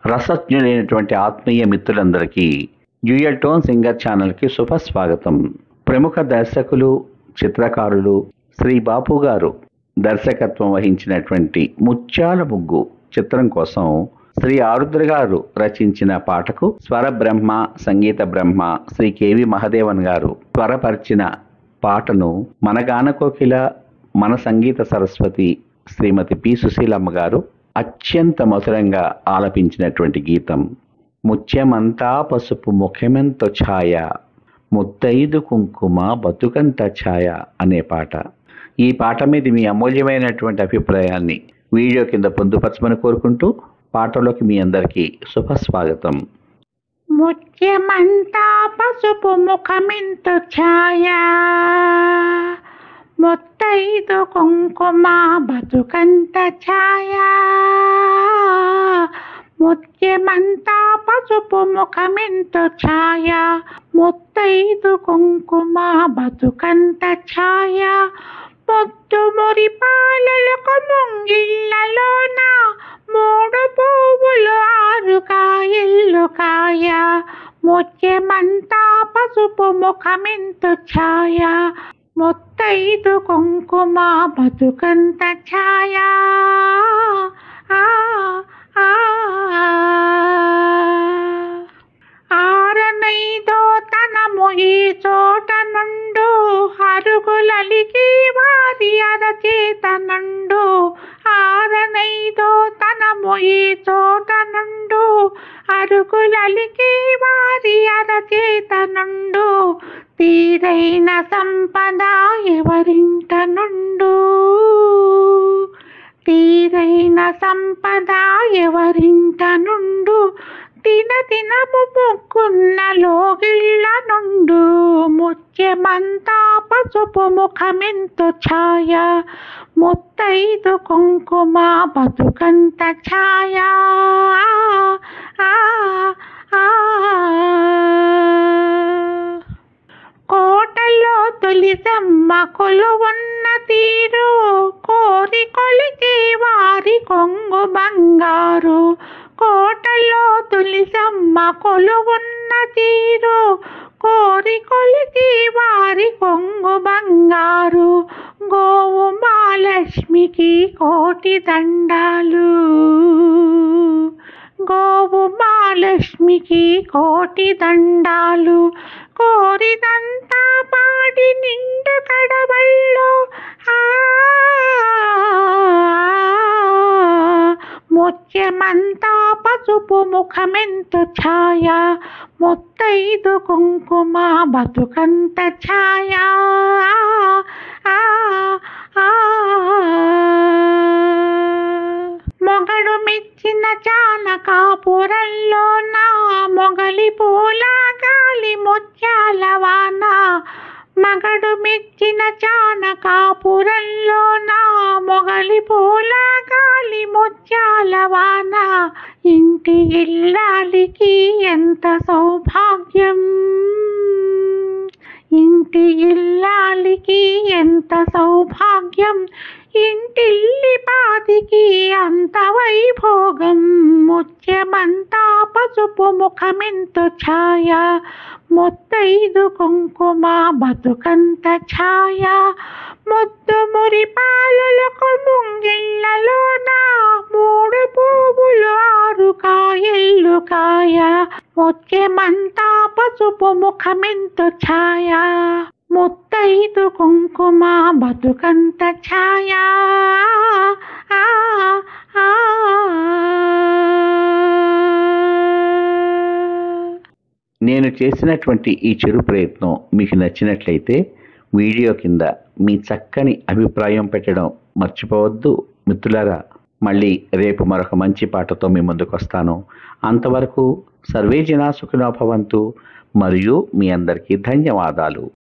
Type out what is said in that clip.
రసజ్ఞులైనటువంటి ఆత్మీయ మిత్రులందరికీ dual tone singer ఛానల్కి శుభస్వాగతం. ప్రముఖ దర్శకులు, చిత్రకారులు శ్రీ బాపు గారు దర్శకత్వం వహించినటువంటి ముత్యాల ముగ్గు చిత్రం కోసం శ్రీ ఆరుద్ర గారు రచించిన పాటకు స్వర బ్రహ్మ, సంగీత బ్రహ్మ శ్రీ కెవి మహదేవన్ గారు స్వరపరిచిన పాటను మన గానకోకిల, మన సంగీత సరస్వతి శ్రీమతి పి సుశీలమ్మ గారు అత్యంత మధురంగా ఆలపించినటువంటి గీతం ముత్యమంతా పసుపు ముఖమెంత ఛాయ, ముత్తైదు కుంకుమ బతుకంత ఛాయ అనే పాట. ఈ పాట మీద మీ అమూల్యమైనటువంటి అభిప్రాయాన్ని వీడియో కింద పొందుపరచమని కోరుకుంటూ పాటలోకి మీ అందరికీ శుభస్వాగతం. ముత్యమంతా పసుపు ముఖమెంత ఛాయ, ముత్తైదు కుంకుమ బతుకంత ఛాయ. ముత్యమంతా పసుపు ముఖమెంత ఛాయ, ముత్తైదు కుంకుమ బతుకంత ఛాయ. పొద్దు మురి పాలలకు ముంగిళ్ళలోన మూడు పువ్వులు ఆరు కాయలు కాయ. ముత్యమంతా పసుపు ముఖమెంత ఛాయ, ముత్తైదు కుంకుమ బతుకంత ఛాయ. ఆరనైదో తనము ఈ చోట నుండు, అరుగులలికి వారి అరచేత నుండు. ఆరనైదో తనము ఈ చోట నుండు, అరుగులలికి వారి అరచేత నుండు. తీరైన సంపద ఎవరింట నుండు, తీరైన సంపద ఎవరింట నుండు. దినము మొక్కున్న లోగిళ్ళ నుండు. ముత్యమంతా పసుపు ముఖమెంత ఛాయ, ముత్తైదు కుంకుమ బతుకంత ఛాయ. కోటలో తొలిసమ్మ కొలువున్న తీరు, కోరి కొలిచే వారి కొంగు బంగారు. కోటలో తులిసమ్మ కొలువున్న తీరు, కోరి కొలిచి వారి కొంగు బంగారు. గోవు మహాలక్ష్మికి కోటి దండాలు, గోవు మహాలక్ష్మికి కోటి దండాలు. కోరిదంతా పాడి నిండు కడవల్లో ముత్యమంతా పసుపు ముఖమెంత ఛాయ, ముత్తైదు కుంకుమ బతుకంత ఛాయ. మొగడు మెచ్చిన చానకాపురంలో నా మొగలి పూల గాలి ముత్యాల వాన. మగడు మెచ్చిన చానకాపురంలో నా మొగలి పూల గాలి ముత్యాల వాన. ఇంటి ఇల్లాలికి ఎంత సౌభాగ్యం, ఇంటి ఇల్లాలికి ఎంత సౌభాగ్యం. ఇంటిల్లి పాతికి అంత వైభోగం. ముత్యమంతా పసుపు ముఖమెంత ఛాయ, ముత్తైదు కుంకుమ బతుకంత ఛాయ. ముద్దు మురి పాలలకు ముంగిళ్ళలోన మూడు పువ్వులు ఆరు కాయలు కాయ. ముత్యమంతా పసుపు ముఖమెంత ఛాయ, ముత్తైదు కుంకుమ బతుకంత ఛాయ. నేను చేసినటువంటి ఈ చిరు ప్రయత్నం మీకు నచ్చినట్లయితే వీడియో కింద మీ చక్కని అభిప్రాయం పెట్టడం మర్చిపోవద్దు మిత్రులారా. మళ్ళీ రేపు మరొక మంచి పాటతో మీ ముందుకు వస్తాను. అంతవరకు సర్వే జనా సుఖినో భవంతు. మరియు మీ అందరికీ ధన్యవాదాలు.